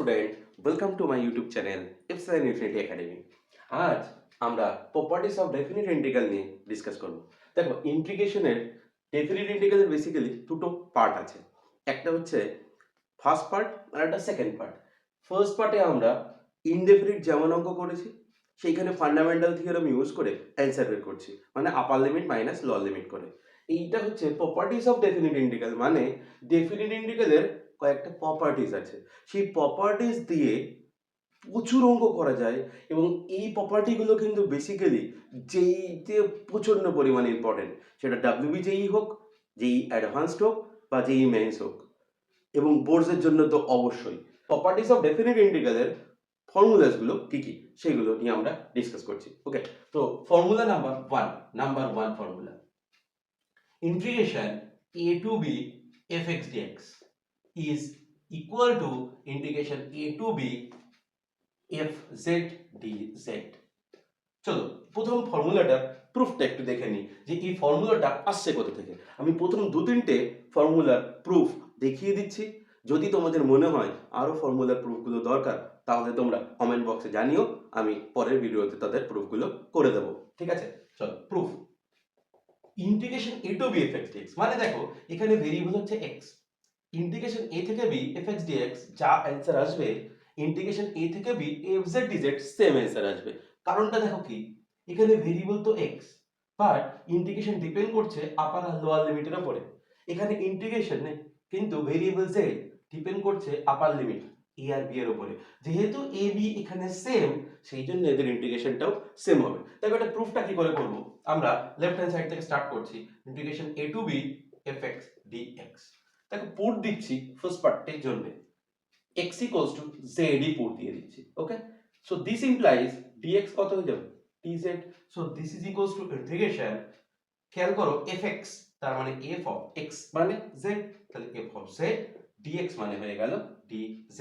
Student, welcome to my YouTube channel ইপসাইন infinity academy. আজ আমরা প্রপার্টিস অফ ডেফিনিট ইন্টিগ্রাল নিয়ে ডিসকাস করব। দেখো, ইন্টিগ্রেশনের ডেফিনিট ইন্টিগ্রালের বেসিক্যালি দুটো পার্ট আছে। একটা হচ্ছে ফার্স্ট পার্ট আর একটা সেকেন্ড পার্ট। ফার্স্ট পার্টে আমরা ইনডেফিনিট যেমন অঙ্ক করেছি সেইখানে ফান্ডামেন্টাল থিওরেম ইউজ করে অ্যান্সার বের করছি, মানে আপার লিমিট মাইনাস লোয়ার লিমিট করে। এইটা হচ্ছে প্রপার্টিস অফ ডেফিনিট ইন্টিগ্রাল, মানে ডেফিনিট ইন্টিগ্রালের কয়েকটা প্রপার্টিস আছে, সেই প্রপার্টিস দিয়ে প্রচুর অঙ্ক করা যায়। এবং এই প্রপার্টিগুলো কিন্তু বেসিক্যালি যেইতে প্রচণ্ড পরিমাণে ইম্পর্টেন্ট, সেটা ডাব্লিউবি জেই হোক, জেই অ্যাডভান্সড হোক বা জেই মেন্স হোক, এবং বোর্ডসের জন্য তো অবশ্যই। প্রপার্টিস অফ ডেফিনিট ইন্টিগ্রালের ফর্মুলাসগুলো কি কি সেগুলো নিয়ে আমরা ডিসকাস করছি। ওকে, তো formula number one formula, integration a to b fx dx is equal to integration a to b fz dz। চলো প্রথম ফর্মুলাটার প্রুফটা একটু দেখে নিই যে এই ফর্মুলাটা আসছে কোথা থেকে। আমি প্রথম দু তিনটে ফর্মুলার প্রুফ দেখিয়ে দিচ্ছি। যদি তোমাদের মনে হয় আরও ফর্মুলার প্রুফগুলো দরকার, তাহলে তোমরা কমেন্ট বক্সে জানিও, আমি পরের ভিডিওতে তাদের প্রুফগুলো করে দেবো। ঠিক আছে, চলো proof. Integration a to b fx dx, মানে দেখো এখানে ভেরিয়েবল হচ্ছে x। ইন্টিগ্রেশন a থেকে b fx dx যা অ্যান্সার আসবে, ইন্টিগ্রেশন a থেকে b fz dz same answer আসবে। কারণটা দেখো কি, এখানে ভেরিয়েবল তো x, বাট ইন্টিগ্রেশন ডিপেন্ড করছে আপার আর লোয়ার লিমিটের উপরে। এখানে ইন্টিগ্রেশন নেই, কিন্তু ভেরিয়েবল z ডিপেন্ড করছে আপার লিমিট a আর b এর উপরে। যেহেতু a b এখানে সেম, সেই জন্য এদের ইন্টিগ্রেশনটাও সেম হবে। তবে এটা প্রুফটা কি করে করব, আমরা লেফট হ্যান্ড সাইড থেকে স্টার্ট করছি। Integration a to b fx dx, দেখো পুট দিচ্ছি ফার্স্ট পার্টের জন্য x equals to z put দিয়ে দিচ্ছি। ওকে, সো দিস ইমপ্লাইজ dx কত হয়ে যাবে, dz। So this is equals to integration, খেয়াল করো fx তার মানে f of x মানে z, তাহলে f of z dx মানে হয়ে গেল dz।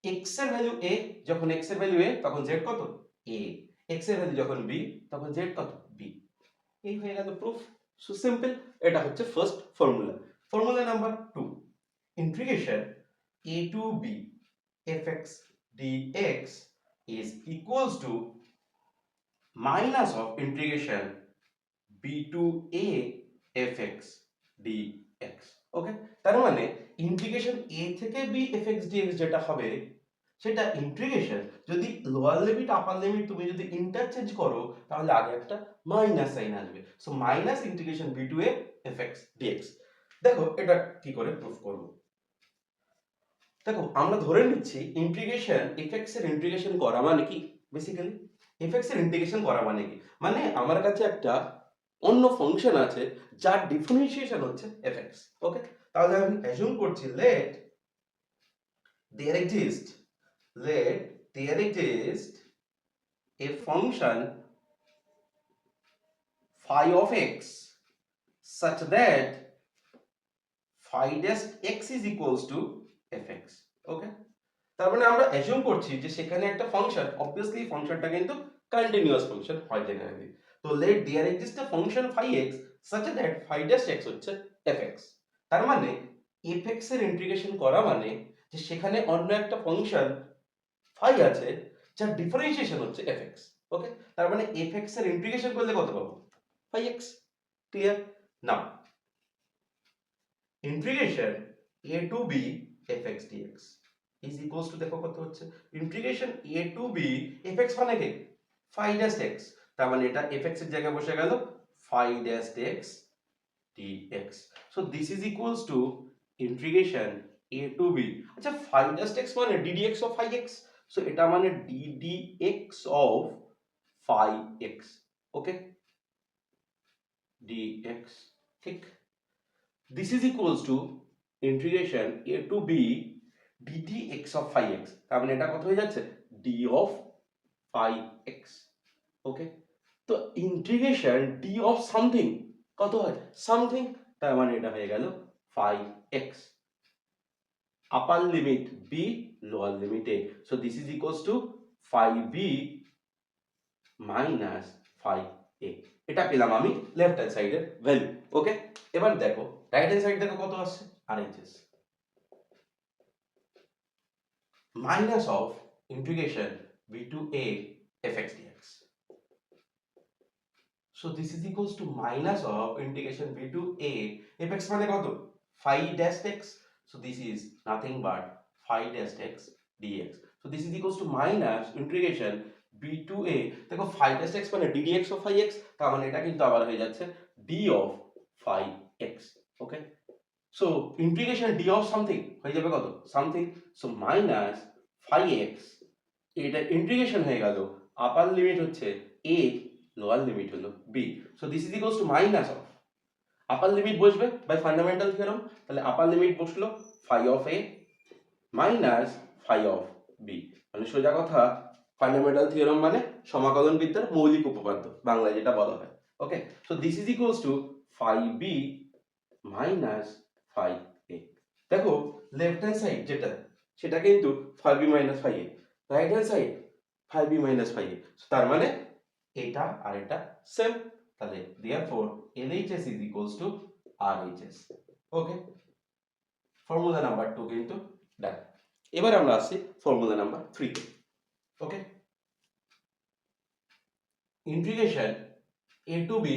x এর ভ্যালু a, যখন x এর ভ্যালু a তখন z কত a, x এর ভ্যালু যখন b তখন z কত b। এই হয়ে গেল প্রুফ। সো সিম্পল, এটা হচ্ছে first formula. Formula number 2, integration a to b fx dx is equals to minus of integration b to a fx dx। ওকে, তার মানে ইন্টিগ্রেশন a থেকে b fx dx যেটা হবে, সেটা ইন্টিগ্রেশন যদি লোয়ার লিমিট আপার লিমিট তুমি যদি interchange করো, তাহলে আগে একটা মাইনাস সাইন আসবে। So minus integration b to a fx dx। দেখো এটা কি করে প্রুফ করব। দেখো আমরা ধরে নিচ্ছি ইন্টিগ্রেশন fx এর ইন্টিগ্রেশন করা মানে কি, বেসিক্যালি fx এর ইন্টিগ্রেশন করা মানে কি, মানে আমার কাছে একটা অন্য ফাংশন আছে যার ডিফারেন্সিয়েশন হচ্ছে fx। ওকে, তাহলে আমি অ্যাজিউম করছি let there exist a function phi of x such that phi dash x is equals to fx। ওকে, তার মানে আমরা অ্যাজিউম করছি যে সেখানে একটা ফাংশন, অবভিয়াসলি ফাংশনটা কিন্তু কন্টিনিউয়াস ফাংশন হয় জেনারেলি। তো let there exist a function phi x such that phi dash x হচ্ছে fx। তার মানে fx এর ইন্টিগ্রেশন করা মানে যে সেখানে অন্য একটা ফাংশন phi আছে যার ডিফারেন্সিয়েশন হচ্ছে fx। ওকে, তার মানে fx এর ইন্টিগ্রেশন করলে কত পাবো, phi x। Clear? Now integration a to b fx dx is equals to, দেখো কত হচ্ছে, integration a to b fx মানে কি phi dash x, তার মানে এটা fx এর জায়গায় বসে গেল phi dash x dx। so this is equals to integration a to b, আচ্ছা phi dash x মানে ddx of phi x, so এটা মানে ddx of phi x। Okay, dx, ঠিক। this is equals to integration a to b ddx of phi x, তার মানে এটা কত হয়ে যাচ্ছে d of phi x। ওকে, তো ইন্টিগ্রেশন d of সামথিং কত হয় সামথিং, তার মানে এটা হয়ে গেল phi x, upper limit b lower limit a। So this is equals to phi b minus phi a। এটা পেলাম আমি লেফট হ্যান্ড সাইডের ভ্যালু। ওকে, এবার দেখো রাইট হ্যান্ড সাইড দেখো কত আসছে RHS। minus of integration b to a fx dx. So this is equals to minus of integration b to a fx মানে কত phi dash x. So this is nothing but phi dash x dx. So this is equals to minus integration b to a, দেখো phi dash x মানে d dx of phi x, তার মানে এটা কিন্তু আবার হয়ে যাচ্ছে d of phi x. Okay, so integration d of something হয়ে যাবে কত something, so minus phi x, এটা ইন্টিগ্রেশন হয়ে গেল, আপার লিমিট হচ্ছে a, লোয়ার লিমিট হলো b. So this is equals to minus of, upper limit বসবে বাই ফান্ডামেন্টাল থিওরেম, তাহলে আপার লিমিট বসলো phi of a minus phi of b, মানে সোজা কথা ফান্ডামেন্টাল থিওরেম মানে সমাকলন বিদ্যার মৌলিক উপপাদ্য বাংলায় যেটা বলা হয়। Okay, so this is equals to phi b minus phi a। দেখো লেফট হ্যান্ড সাইড যেটা সেটা কিন্তু phi b minus phi a, right hand side phi b minus phi a, তার মানে এটা আর এটা সেম, তাহলে therefore LHS is equals to RHS। Okay, formula number 2 কিন্তু ডান। এবার আমরা আসছি ফর্মুলা নাম্বার 3 তে। ওকে, integration a to b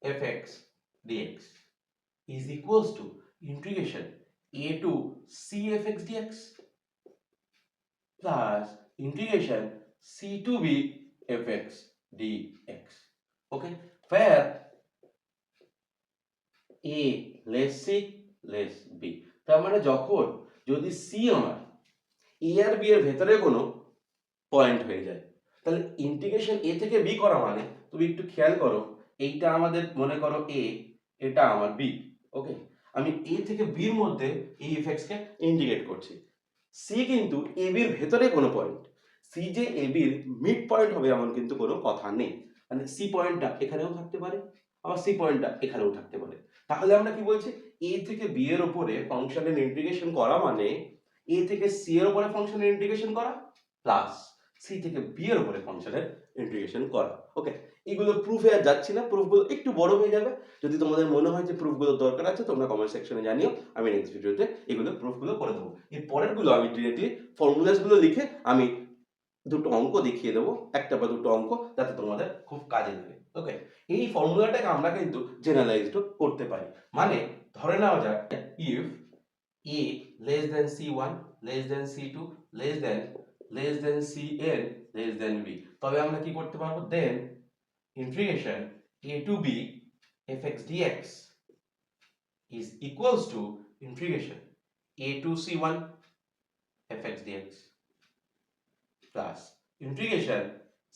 fx dx is equals to integration a to c fx dx plus integration c to b fx dx. Okay, where a less c less b, তার মানে যখন যদি c আমার a আর b এর ভেতরে কোনো point হয়ে যায়, তাহলে ইন্টিগ্রেশন a থেকে b করা মানে তুমি একটু খেয়াল করো, এইটা আমাদের মনে করো a, এটা আমার b। ওকে, আমি a থেকে b এর মধ্যে এই fx কে ইন্টিগ্রেট করছি। c কিন্তু a b এর ভেতরে কোনো পয়েন্ট, c যে a b এর মিড পয়েন্ট হবে এমন কিন্তু কোনো কথা নেই, মানে c পয়েন্টটা এখানেও থাকতে পারে আবার c পয়েন্টটা এখানেও থাকতে পারে। তাহলে আমরা কি বলছি, a থেকে b এর উপরে ফাংশনের ইন্টিগ্রেশন করা মানে a থেকে c এর উপরে ফাংশনের ইন্টিগ্রেশন করা প্লাস c থেকে b এর উপরে ফাংশনের ইন্টিগ্রেশন করা। ওকে, এগুলো প্রুফে আর যাচ্ছি না, প্রুফগুলো একটু বড় হয়ে যাবে, যদি তোমাদের মনে হয় যে প্রুফগুলো দরকার আছে তোমরা কমেন্ট সেকশনে জানিও, আমি নেক্সট ভিডিওতে এগুলো প্রুফগুলো করে দেবো। এর পরেরগুলো আমি ডিরেক্টলি ফর্মুলাসগুলো লিখে আমি দুটো অঙ্ক দেখিয়ে দেবো, একটা বা দুটো অঙ্ক, যাতে তোমাদের খুব কাজে লাগে। ওকে, এই ফর্মুলাটাকে আমরা কিন্তু জেনারেলাইজড করতে পারি, মানে ধরে নেওয়া যাক if a less than c1 less than c2 less than cn less than b, তবে আমরা কি করতে পারবো, then integration a to b fx dx is equals to integration a to c1 fx dx plus integration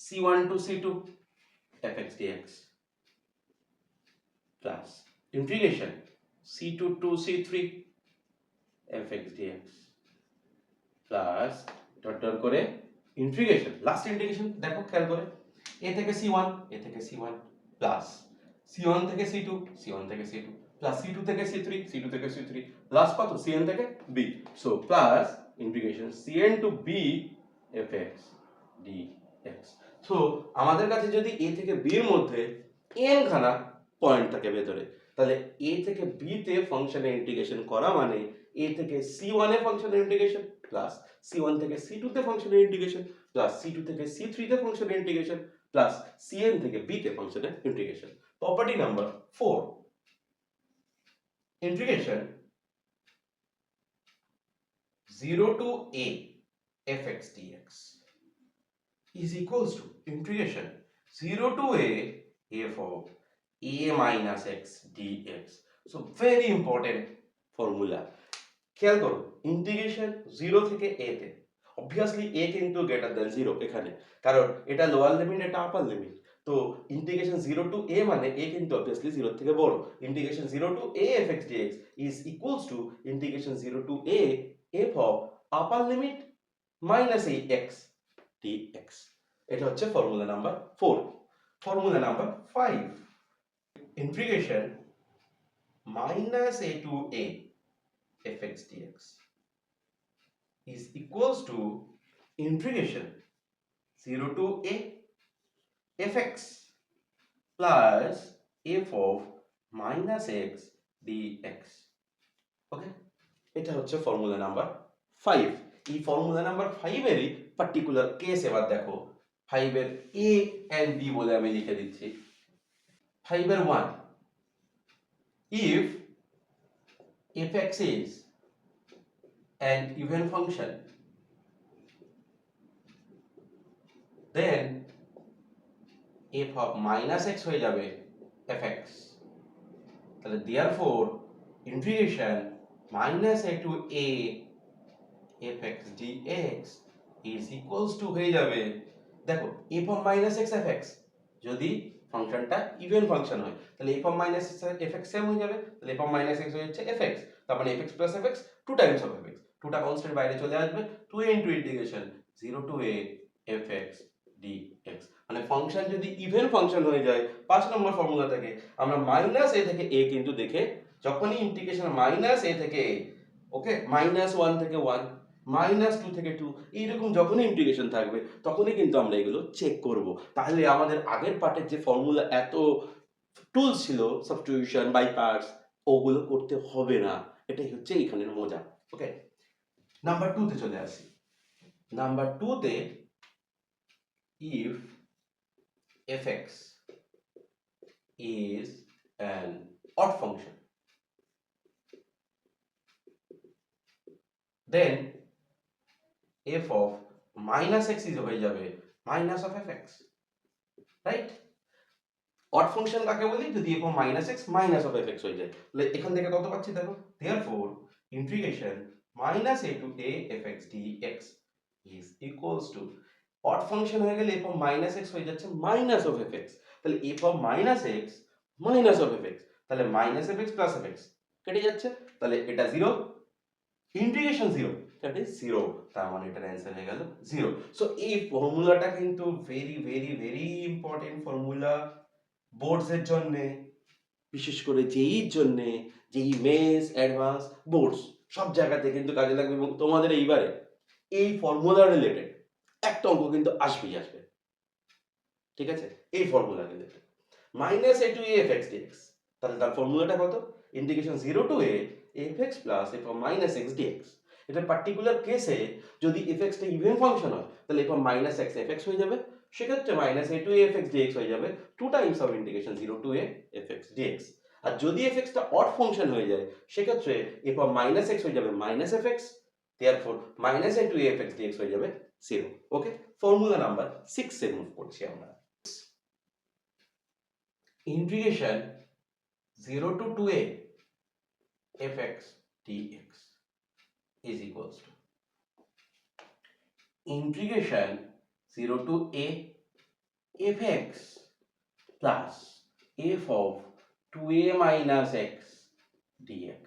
c1 to c2 fx dx plus integration c2 to c3 fx dx plus dot dot করে integration, last integration দেখো খেয়াল করে, a থেকে c1 a থেকে c1 plus c1 থেকে c2 c1 থেকে c2 plus c2 থেকে c3 c2 থেকে c3 প্লাস কত cn থেকে b, so plus integration cn to b fx dx। So আমাদের কাছে যদি a থেকে b এর মধ্যে n খানা পয়েন্ট থাকে ভেতরে, তাহলে a থেকে b তে ফাংশনের ইন্টিগ্রেশন করা মানে a থেকে c1 এ ফাংশনের ইন্টিগ্রেশন প্লাস c1 থেকে c2 তে ফাংশনের ইন্টিগ্রেশন প্লাস c2 থেকে c3 তে ফাংশনের ইন্টিগ্রেশন প্লাস cn থেকে b তে ফাংশনের integration. Property number 4, integration 0 to a fx dx is equals to integration 0 to a f of a minus x dx. So very important formula, খেয়াল করো integration 0 থেকে a তে, obviously a কিন্তু greater than 0 এখানে, কারণ এটা লোয়ার লিমিট এটা upper limit, তো ইন্টিগ্রেশন 0 টু a মানে a কিন্তু অবভিয়াসলি 0 থেকে বড়, integration 0 to a fx dx is equals to integration 0 to a f of upper limit minus এই x dx। এটা হচ্ছে formula number 4। Formula number 5, integration minus a to a fx dx is equals to integration 0 to a fx plus f of minus x dx। ওকে, এটা হচ্ছে formula number 5। এই formula number 5 এরই particular case এবার দেখো। 5 এর a and b বলে আমি লিখে দিচ্ছি। 5 এর 1, if fx is an even function, then f of minus x হয়ে যাবে fx। তাহলে therefore integration minus a to a fx dx is equals to হয়ে যাবে, দেখো f of minus x fx যদি ফাংশনটা ইভেন ফাংশন হয় তাহলে f of minus fx same হয়ে যাবে, তাহলে f of minus x হয়ে যাচ্ছে fx, তার মানে fx plus fx 2 times of fx, 2টা কনস্ট্যান্ট বাইরে চলে আসবে, 2a into integration 0 to a fx dx। মানে ফাংশন যদি ইভেন ফাংশন হয়ে যায় 5 নম্বর ফর্মুলা থেকে আমরা মাইনাস a থেকে a কিন্তু দেখে যখনই ইন্টিগ্রেশন মাইনাস a থেকে a, ওকে, -1 থেকে 1, -2 থেকে 2 এইরকম যখনই ইন্টিগ্রেশন থাকবে তখনই কিন্তু আমরা এগুলো চেক করব। তাহলে আমাদের আগের পার্টের যে ফর্মুলা এত টুলস ছিল সাবস্টিটিউশন বাই পার্টস ওগুলো করতে হবে না, এটাই হচ্ছে এখানের মজা। ওকে, নাম্বার 2 তে চলে আসি। নাম্বার 2 তে if fx is an odd function, then f of minus x is হয়ে যাবে minus of fx, right? Odd function কাকে বলি? যদি f of minus x minus of fx হয়ে যায়, তাহলে এখান থেকে কত পাচ্ছি দেখো, therefore integration minus a to a fx dx is equals to, odd function হয়ে গেলে f of minus x হয়ে যাচ্ছে minus of fx, তাহলে f of minus x minus of fx, তাহলে minus fx plus fx কেটে যাচ্ছে, তাহলে এটা 0, ইন্টিগ্রেশন 0, দ্যাট ইজ 0, তার মানে এটার অ্যান্সার হয়ে গেল 0। সো এই ফর্মুলাটা কিন্তু very very very important formula boards এর জন্য, বিশেষ করে জেইর জন্য, জেই মেন্স অ্যাডভান্স বোর্ডস সব জায়গাতে কিন্তু কাজে লাগবে। এবং তোমাদের এইবারে এই ফর্মুলা রিলেটেড একটা অঙ্ক কিন্তু আসবেই আসবে, ঠিক আছে? এই formula related minus a to a fx dx, তাহলে তার ফর্মুলাটা কত? Integration 0 to a fx plus f of minus x dx। এটা পার্টিকুলার কেসে যদি fx টা ইভেন ফাংশন হয় তাহলে f of minus x fx হয়ে যাবে, সেক্ষেত্রে minus a to a fx dx হয়ে যাবে 2 times of integration 0 to a fx dx। আর যদি fx টা অড ফাংশন হয়ে যায় সেক্ষেত্রে f of minus x হয়ে যাবে minus fx, therefore minus a to a fx dx হয়ে যাবে 0। ওকে, ফর্মুলা নাম্বার 6 এ মুভ করছি আমরা। integration 0 to 2a fx dx is equals to integration 0 to a fx plus f of 2a minus x dx।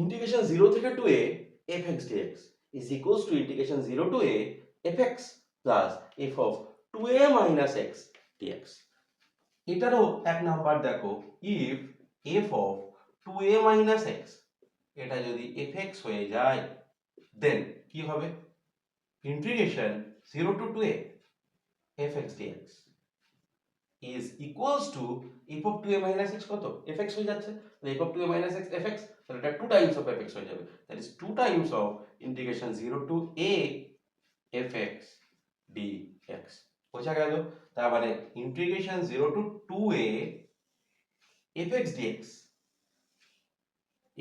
integration 0 থেকে 2a fx dx is equals to integration 0 to a fx plus f of 2a minus x dx। এটারও এক number দেখো, if f of 2a minus x এটা যদি fx হয়ে যায় then কি হবে? integration 0 to 2a fx dx is equals to f of 2a minus x কত? fx হয়ে যাচ্ছে, তাহলে f of 2a minus x fx, তাহলে এটা 2 times of fx হয়ে যাবে, that is 2 times of integration 0 to a fx dx। বোঝা গেল? তার মানে integration 0 to 2a fx dx,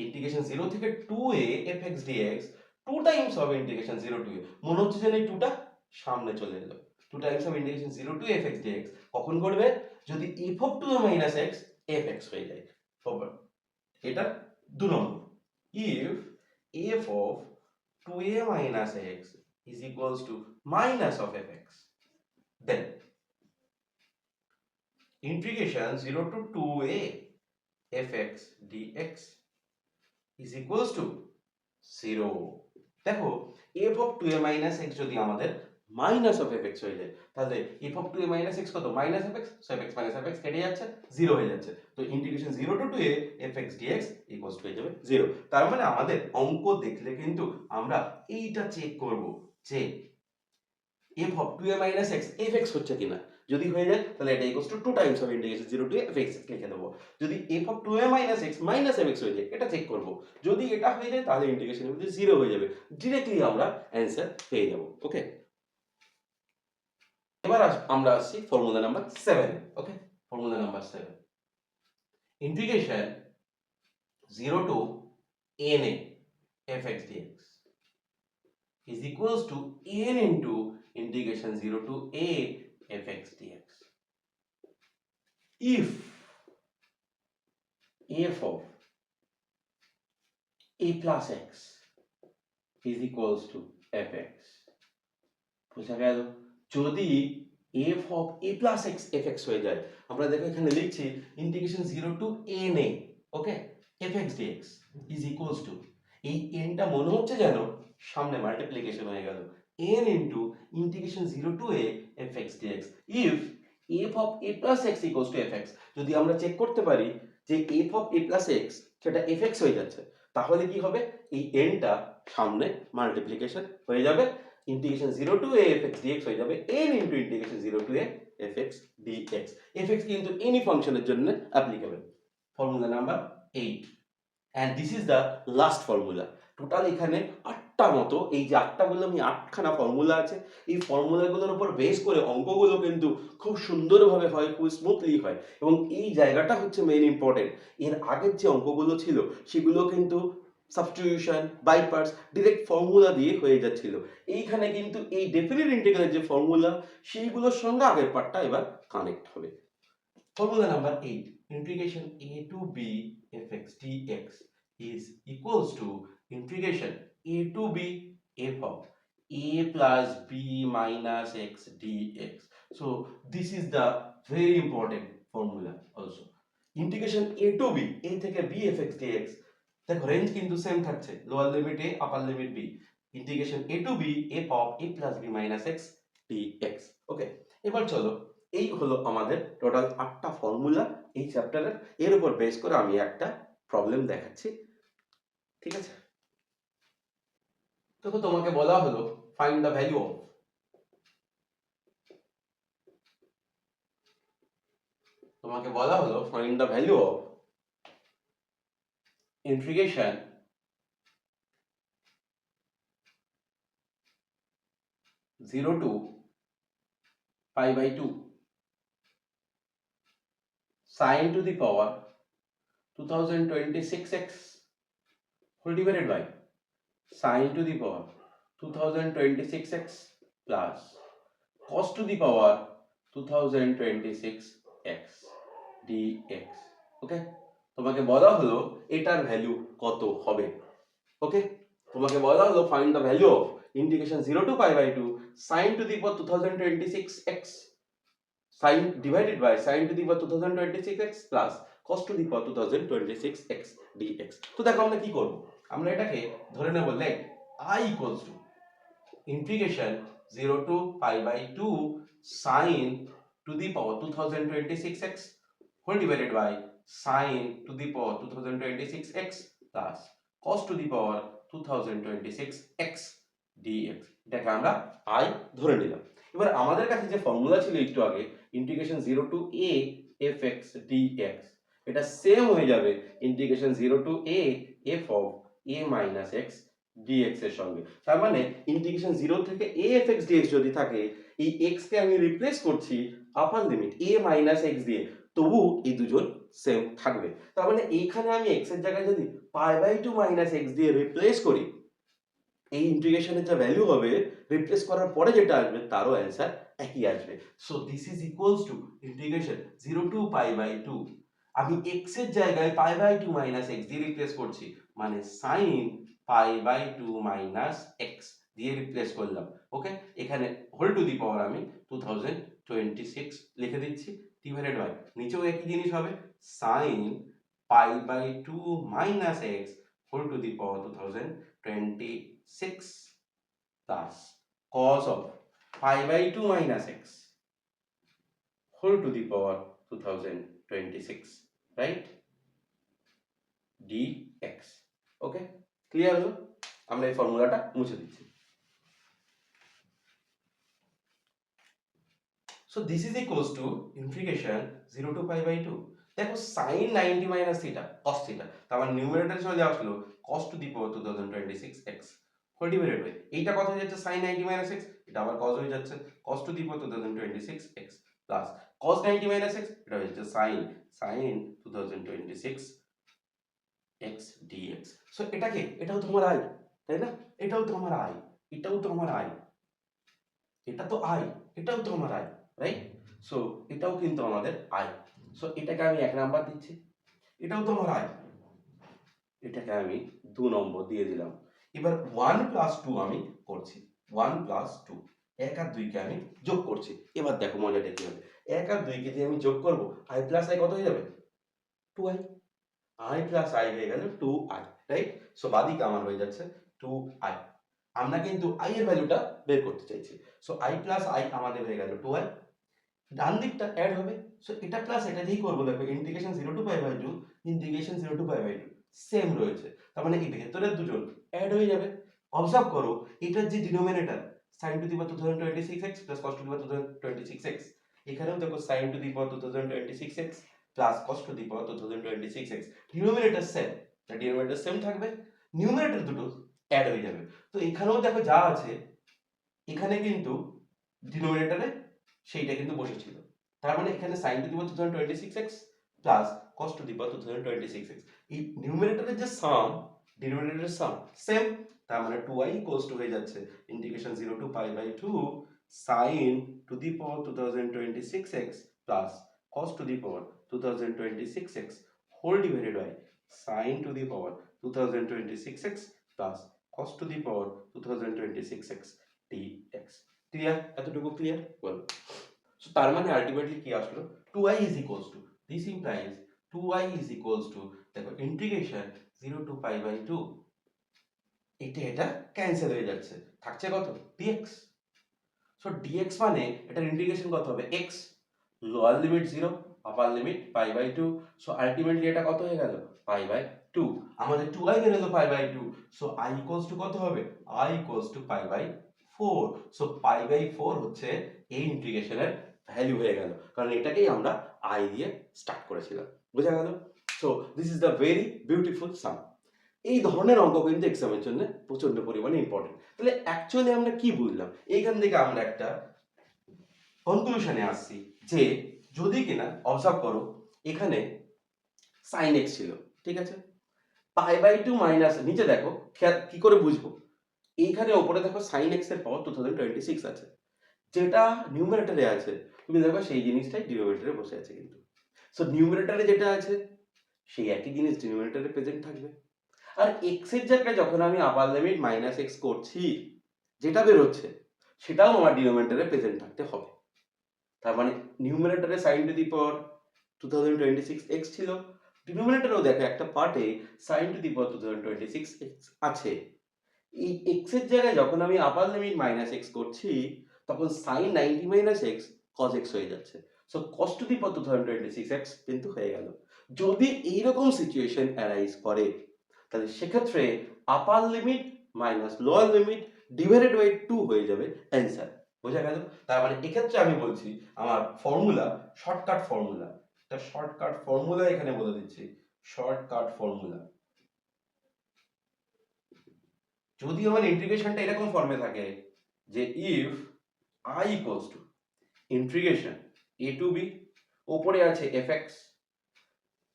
integration 0 থেকে 2a fx dx 2 times of integration 0 to a, মনে হচ্ছে যেন এই 2টা সামনে চলে এলো, 2 times of integration 0 to fx dx কখন করবে? যদি f of 2a minus x fx হয়ে যায়। এটা 2 নম্বর, if f of 2a minus x is equals to minus of fx, then integration 0 to 2a fx dx is equals to 0। দেখো f of 2a minus x যদি আমাদের minus of fx হয়ে যায় তাহলে f of 2a minus x কত? minus fx, so fx minus fx কেটে যাচ্ছে, 0 হয়ে যাচ্ছে, তো integration 0 to 2a fx dx equals to হয়ে যাবে 0। তার মানে আমাদের অঙ্ক দেখলে কিন্তু আমরা এইটা চেক করব যে f of 2a minus x fx হচ্ছে কিনা, যদি হয়ে যায় তাহলে এটা equals to 2 times of integration 0 to f(x) লিখে দেবো। যদি f of 2a minus x minus fx হয়ে যায় এটা চেক করব। যদি এটা হয়ে যায় তাহলে ইন্টিগ্রেশনের মধ্যে 0 হয়ে যাবে, ডিরেক্টলি আমরা অ্যান্সার পেয়ে যাব। ওকে, এবার আমরা আসছি formula number 7। Okay, formula number 7, integration 0 to n fx dx is equals to n into integration 0 to a fx dx. If f of a plus x is equals to fx, বোঝা গেল? যদি f of a plus x fx হয়ে যায়, আমরা দেখো এখানে লিখছি integration 0 to n a, okay, fx dx is equals to, এই n টা মনে হচ্ছে যেন সামনে মাল্টিপ্লিকেশন হয়ে গেল, n into integration 0 to a fx dx if f of a plus x equals to fx। যদি আমরা চেক করতে পারি যে f of a plus x সেটা fx হয়ে যাচ্ছে, তাহলে কি হবে, এই n টা সামনে মাল্টিপ্লিকেশন হয়ে যাবে, integration 0 to a fx dx হয়ে যাবে n into integration 0 to a fx dx। fx কিন্তু এনি ফাংশনের জন্য applicable. Formula number 8, and this is the last formula। Total এখানে 8টা মতো, এই যে 8টা বললাম, এই 8খানা ফর্মুলা আছে। এই ফর্মুলাগুলোর উপর বেস করে অঙ্কগুলো কিন্তু খুব সুন্দরভাবে হয়, খুব স্মুথলি হয়, এবং এই জায়গাটা হচ্ছে মেইন ইম্পর্টেন্ট। এর আগের যে অঙ্কগুলো ছিল সেগুলো কিন্তু substitution, by parts, direct formula দিয়ে হয়ে যাচ্ছিল। এইখানে কিন্তু এই ডেফিনিট ইন্টিগ্রালের যে ফর্মুলা সেইগুলোর সঙ্গে আগের পার্টটা এবার কানেক্ট হবে। Formula number 8, integration a to b fx dx is equals to integration a to b f of a plus b minus x dx. So this is the very important formula also. Integration a to b, a থেকে b fx dx, দেখো range কিন্তু same থাকছে, lower limit a upper limit b, integration a to b f of a plus b minus x dx। ওকে, এবার চলো, এই হলো আমাদের total 8টা formula এই চ্যাপ্টারের। এর উপর বেস করে আমি একটা প্রবলেম দেখাচ্ছি, ঠিক আছে? দেখো তোমাকে বলা হলো ফাইন্ড দ্য ভ্যালু অফ, তোমাকে বলা হলো find the value of integration 0 to pi by 2 sin to the power 2026x whole divided by sin to the power 2026x plus cos to the power 2026x dx। ওকে, তোমাকে বলা হলো এটার value কত হবে। ওকে, তোমাকে বলা হলো find the value of integration 0 to pi by 2 sin to the power 2026x sin divided by sin to the power 2026x plus cos to the power 2026x dx। তো দেখো আমরা কি করব, আমরা এটাকে ধরে নেব late I equals to integration 0 to pi by 2 sin to the power 2026x whole divided by sin to the power 2026x plus cos to the power 2026x dx। এটাকে আমরা I ধরে নিলাম। এবার আমাদের কাছে যে ফর্মুলা ছিল একটু আগে, integration 0 to a fx dx, এটা সেম হয়ে যাবে integration 0 to a f of a minus x dx এর সঙ্গে। তার মানে ইন্টিগ্রেশন 0 থেকে a fx dx যদি থাকে, এই x কে আমি রিপ্লেস করছি আপার লিমিট a minus x দিয়ে, তবু এই দুজন সেম থাকবে। তার মানে এইখানে আমি x এর জায়গায় যদি পাই বাই 2 মাইনাস x দিয়ে রিপ্লেস করি, এই ইন্টিগ্রেশনের যে ভ্যালু হবে রিপ্লেস করার পরে যেটা আসবে তারও অ্যান্সার একই আসবে। So this is equals to integration 0 to pi by 2, আমি x এর জায়গায় পাই বাই 2 মাইনাস x দিয়ে রিপ্লেস করছি, মানে sin pi by 2 minus x দিয়ে রিপ্লেস করলাম। ওকে, এখানে হোল টু দি পাওয়ার আমি 2026 লিখে দিচ্ছি, ডিভাইডেড বাই নিচেও একই জিনিস হবে, sin pi by 2 minus x whole to the power 2026 plus cos of pi by 2 minus x whole to the power 2026, right, dx। ওকে, ক্লিয়ার হলো? আমরা এই ফর্মুলাটা মুছে দিচ্ছি। So this is equals to integration 0 to pi by 2। দেখো sin 90 minus theta cos theta, তার মানে নিউমারেটর চলে আসলো cos to the power 2026x whole divided by এইটা কত হয়ে যাচ্ছে sin 90 মাইনাস x, এটা আবার cos হয়ে যাচ্ছে cos to the power 2026x plus cos 90 minus x, এটা হয়ে যাচ্ছে sin 2026x dx। সো এটাকে, এটাও তোমার আই, তাই না? এটাও তো আমার আই, এটাও তো আমার আই, এটা তো আই, এটাও তো আমার আই, রাইট? সো এটাও কিন্তু আমাদের আই। সো এটাকে আমি 1 নাম্বার দিচ্ছি, এটাও তো আমার আই, এটাকে আমি 2 নম্বর দিয়ে দিলাম। এবার 1 প্লাস 2 আমি করছি, 1 প্লাস 2, 1 আর 2 কে আমি যোগ করছি। এবার দেখো মজাটা কি হবে, 1 আর 2 কে দিয়ে আমি যোগ করব, i প্লাস i কত হয়ে যাবে? 2i, i প্লাস i হয়ে গেল 2i, রাইট? সো বাদিকে আমার হয়ে যাচ্ছে 2i। আমরা কিন্তু i এর ভ্যালুটা বের করতে চাইছি। সো i প্লাস i আমাদের হয়ে গেল 2i, ডান দিকটা অ্যাড হবে। সো এটা প্লাস এটা দিয়েই করবো, দেখো integration 0 to pi by 2, integration 0 to pi by 2 same রয়েছে, তার মানে এই ভেতরের দুজন অ্যাড হয়ে যাবে। অবজার্ভ করো, এটার যে denominator sin to the power 2026x plus cos to the power 2026x, এখানেও দেখো sin to the power 2026x plus cos to the power 2026x, denominator same, তার ডিনোমিনেটর সেম থাকবে, নিউমারেটর দুটো অ্যাড হয়ে যাবে। তো এখানেও দেখো যা আছে, এখানে কিন্তু ডিনোমিনেটরে সেইটা কিন্তু বসেছিল, তার মানে এখানে sin to the power 2026x plus cos to the power 2026x, এই নিউমারেটরের যে সাম, ডিনোমিনেটরের সাম সেম, তার মানে 2i ইকুয়ালস টু হয়ে যাচ্ছে integration 0 to pi by 2 sin to the power 2026x plus cos to the power 2026x whole divided by sin to the power 2026x plus cos to the power 2026x dx। Clear? এতটুকু clear? বল। So তার মানে ultimately কি আসলো, 2i is equals to, this implies 2i is equals to, দেখো integration 0 to pi by 2, এটা cancel হয়ে যাচ্ছে, থাকছে কত? dx। সো dx মানে এটার ইন্টিগ্রেশন কত হবে? x, lower limit 0, upper limit pi by 2। So ultimately এটা কত হয়ে গেল? Pi by 2। আমাদের 2i বের হলো pi by 2। So i equals to কত হবে? i equals to pi by 4। So pi by 4 হচ্ছে এই ইন্টিগ্রেশনের ভ্যালু হয়ে গেল, কারণ এটাকেই আমরা i দিয়ে স্টার্ট করেছিলাম। বোঝা গেল? So this is the very beautiful sum. এই ধরনের অঙ্ক কিন্তু এক্সামের জন্য প্রচন্ড পরিমাণে ইম্পর্টেন্ট। তাহলে অ্যাকচুয়ালি আমরা কি বুঝলাম? এইখান থেকে আমরা একটা কনক্লুশনে আসছি যে যদি কিনা অবজার্ভ করো, এখানে sin x ছিল, ঠিক আছে, পাই বাই 2 মাইনাস, নিচে দেখো কি করে বুঝবো, এইখানে উপরে দেখো sin x এর পাওয়ার 2026 আছে, যেটা নিউমারেটরে আছে তুমি দেখো সেই জিনিসটাই ডিনোমিনেটরে বসে আছে কিন্তু। সো নিউমারেটরে যেটা আছে সেই একই জিনিস ডিনোমিনেটরে প্রেজেন্ট থাকবে, আর x এর জায়গায় যখন আমি আপার লিমিট মাইনাস x করছি, যেটা বের হচ্ছে সেটাও আমার ডিনোমিনেটরে প্রেজেন্ট থাকতে হবে। তার মানে নিউমারেটরে sin to the power 2026x ছিল, ডিনোমিনেটরেও দেখো একটা পার্টে sin to the power 2026x আছে। এই x এর জায়গায় যখন আমি আপার লিমিট মাইনাস x করছি, তখন sin 90 minus x cos x হয়ে যাচ্ছে। So cos to the power 2026x কিন্তু হয়ে গেল। যদি এইরকম সিচুয়েশন অ্যারাইজ করে, তাহলে সেক্ষেত্রে upper limit minus lower limit divided by 2 হয়ে যাবে অ্যান্সার। বোঝা গেল? তার মানে এক্ষেত্রে আমি বলছি আমার ফর্মুলা, শর্টকাট ফর্মুলা, একটা শর্টকাট ফর্মুলা এখানে বলে দিচ্ছি, শর্টকাট ফর্মুলা। যদি আমার ইন্টিগ্রেশনটা এরকম ফর্মে থাকে যে if i equals to integration a to b, উপরে আছে fx,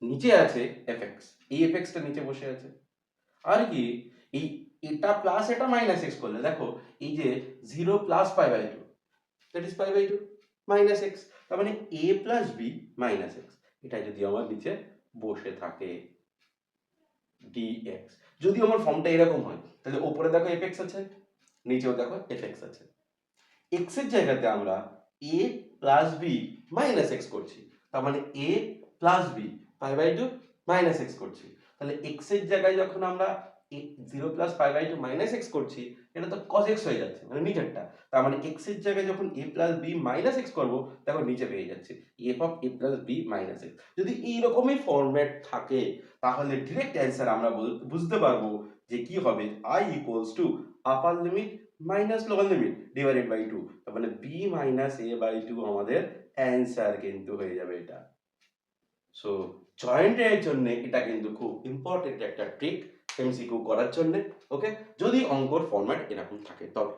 নিচে আছে fx, এই fx টা নিচে বসে আছে, আর কি এই এটা প্লাস এটা মাইনাস x করলে দেখো এই যে 0 plus pi by 2, that is pi by 2 minus x, তার মানে a plus b minus x, এটা যদি আমার নিচে বসে থাকে dx। যদি আমার ফর্মটা এরকম হয়, তাহলে উপরে দেখো fx আছে, নিচেও দেখো fx আছে, x এর জায়গাতে আমরা a plus b minus x করছি, তার মানে a plus b pi by 2 minus x করছি, তাহলে x এর জায়গায় যখন আমরা 0 plus pi by 2 minus x করছি, এটা তো cos x হয়ে যাচ্ছে, মানে নিচেরটা, তার মানে x এর জায়গায় যখন a plus b minus x করবো, তখন নিচে পেয়ে যাচ্ছে f of a plus b minus x। যদি এইরকমই ফরম্যাট থাকে, তাহলে ডিরেক্ট অ্যান্সার আমরা বুঝতে পারবো যে কি হবে, i equals to upper limit minus local limit divided by 2, তার মানে b মাইনাস a বাই 2 আমাদের অ্যান্সার কিন্তু হয়ে যাবে এটা। সো জয়েন্টের জন্য এটা কিন্তু খুব ইম্পর্টেন্ট একটা ট্রিক এমসিকিউ করার জন্য, ওকে, যদি অঙ্কর ফরম্যাট এরকম থাকে তবে।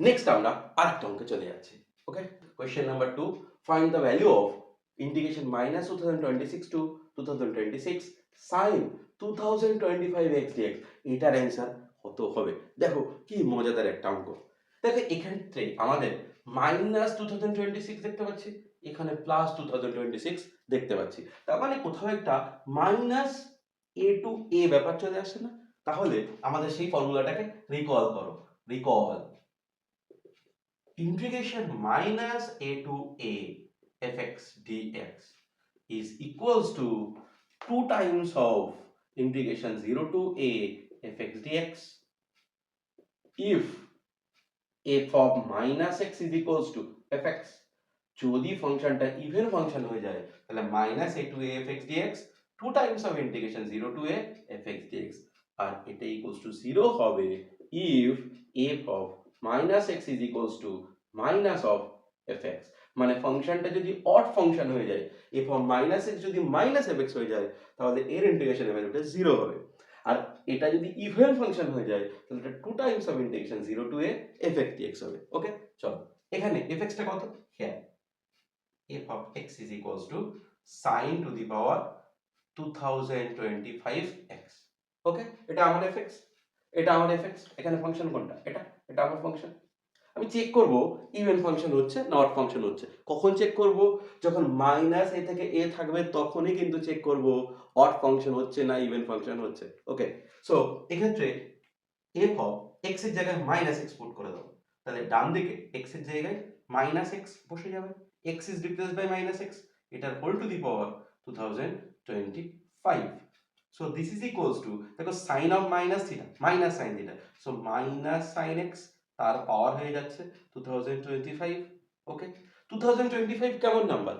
নেক্সট আমরা আরেকটা অঙ্কে চলে যাচ্ছি, okay. Question number 2, find the value of integration minus 2026 to 2026 sine 2025 x dx, এটার অ্যান্সার কত হবে? দেখো কি মজাদার একটা অঙ্ক। দেখো এক্ষেত্রে আমাদের মাইনাস 2026 দেখতে পাচ্ছি, এখানে প্লাস 2026 দেখতে পাচ্ছি, তার মানে কোথাও একটা মাইনাস এ টু এ ব্যাপার চলে আসছে না? তাহলে আমাদের সেই ফর্মুলাটাকে রিকল করো, recall integration minus a to a fx dx is equals to 2 times of integration 0 to a fx dx. If f of minus x is equals to fx, যদি ফাংশনটা ইভেন ফাংশন হয়ে যায় তাহলে minus a to a fx dx 2 times of integration 0 to a fx dx, আর এটা equals to 0 হবে if f of minus x is equals to minus of fx, মানে ফাংশনটা যদি অড ফাংশন হয়ে যায়, f of minus x যদি minus fx হয়ে যায় তাহলে এর ইন্টিগ্রেশনের ভ্যালুটা 0 হবে, আর এটা যদি ইভেন ফাংশন হয়ে যায় তাহলে এটা 2 times of integration 0 to a fx dx হবে, ওকে। চলো এখানে fx টা কত? হ্যাঁ, f of x is equals to sin to the power 2025x, ওকে। এটা আমার fx, এটা আমার fx, এখানে ফাংশন কোনটা? এটা আমার ফাংশন। আমি চেক করব ইভেন ফাংশন হচ্ছে না অড ফাংশন হচ্ছে। কখন চেক করব? যখন মাইনাস a থেকে a থাকবে তখনই কিন্তু চেক করব অড ফাংশন হচ্ছে না ইভেন ফাংশন হচ্ছে, ওকে। সো এক্ষেত্রে f অফ x এর জায়গায় মাইনাস x পুট করে দাও, তাহলে ডান দিকে x এর জায়গায় মাইনাস x বসে যাবে, x is replaced by minus x, এটার whole to the power 2025। So this is equals to, দেখো sine of minus theta minus sine theta, so minus sine x তার পাওয়ার হয়ে যাচ্ছে 2025, ওকে। 2025 কেমন নাম্বার?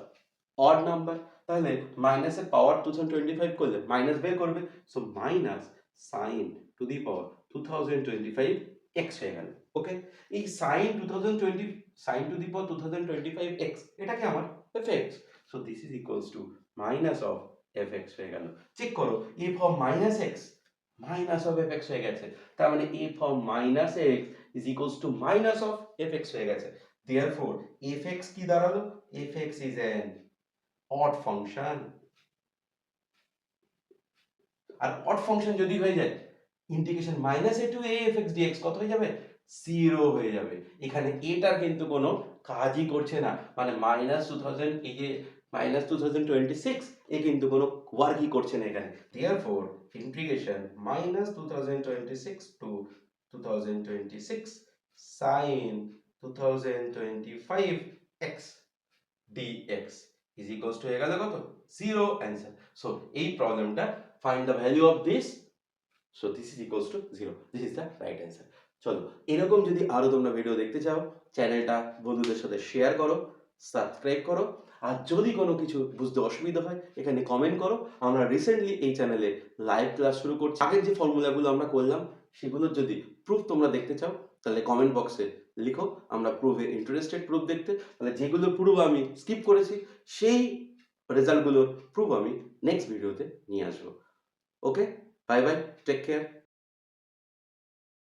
অড নাম্বার, তাহলে মাইনাসের পাওয়ার 2025 করলে মাইনাস বের করবে, so minus sine to the power 2025 x হয়ে গেল, ওকে। এই sine 2020 sine to the power 2025 x, এটা কি আমার fx, so this is equals to minus of fx হয়ে গেল। চেক করো f of minus x minus of fx হয়ে গেছে, তার মানে f of minus x is equals to minus of fx হয়ে গেছে, দেয়ারফর fx কি দাঁড়ালো? fx is an odd function, আর অড ফাংশন যদি হয়ে যায় integration minus a to a fx dx কত হয়ে যাবে? 0 হয়ে যাবে। এখানে এটার কিন্তু কোনো কাজই করছে না, মানে মাইনাস 2000 এই যে মাইনাস 2026 এ কিন্তু কোনো ওয়ার্কই করছে না এখানে, therefore integration minus 2026 to 2026 sin 2025 x dx is equals to হয়ে গেল কত? 0 অ্যান্সার। সো এই প্রবলেমটা find the value of this, so this is equals to 0, this is the right answer। চলো এরকম যদি আরো তোমরা ভিডিও দেখতে চাও চ্যানেলটা বন্ধুদের সাথে শেয়ার করো, সাবস্ক্রাইব করো, আর যদি কোনো কিছু বুঝতে অসুবিধা হয় এখানে কমেন্ট করো। আমরা রিসেন্টলি এই চ্যানেলে লাইভ ক্লাস শুরু করছি, আগের যে ফর্মুলাগুলো আমরা করলাম সেগুলোর যদি প্রুফ তোমরা দেখতে চাও তাহলে কমেন্ট বক্সে লিখো, আমরা প্রুফে ইন্টারেস্টেড, প্রুফ দেখতে, তাহলে যেগুলো প্রুফ আমি স্কিপ করেছি সেই রেজাল্টগুলোর প্রুফ আমি নেক্সট ভিডিওতে নিয়ে আসবো, okay. Bye bye, take care.